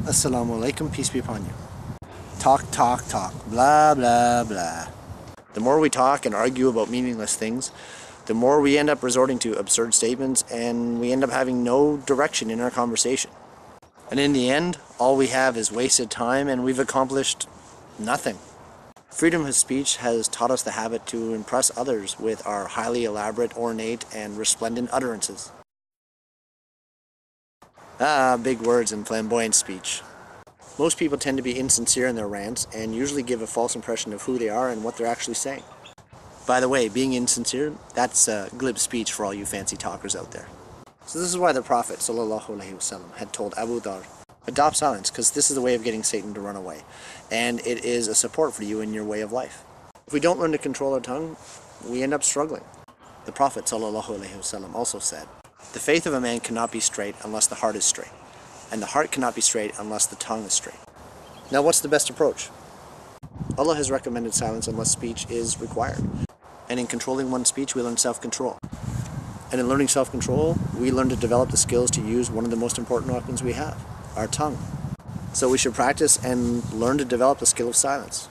Assalamu alaikum, peace be upon you. Talk, blah, blah, blah. The more we talk and argue about meaningless things, the more we end up resorting to absurd statements, and we end up having no direction in our conversation. And in the end, all we have is wasted time, and we've accomplished nothing. Freedom of speech has taught us the habit to impress others with our highly elaborate, ornate, and resplendent utterances. Big words and flamboyant speech. Most people tend to be insincere in their rants and usually give a false impression of who they are and what they're actually saying. By the way, being insincere, that's glib speech for all you fancy talkers out there. So this is why the Prophet ﷺ had told Abu Huraira, adopt silence, because this is the way of getting Satan to run away, and it is a support for you in your way of life. If we don't learn to control our tongue, we end up struggling. The Prophet ﷺ also said, the faith of a man cannot be straight unless the heart is straight, and the heart cannot be straight unless the tongue is straight. Now what's the best approach? Allah has recommended silence unless speech is required. And in controlling one's speech, we learn self-control. And in learning self-control, we learn to develop the skills to use one of the most important weapons we have, our tongue. So we should practice and learn to develop the skill of silence.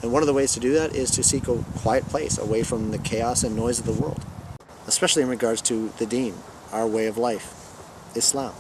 And one of the ways to do that is to seek a quiet place away from the chaos and noise of the world, especially in regards to the deen, our way of life, Islam.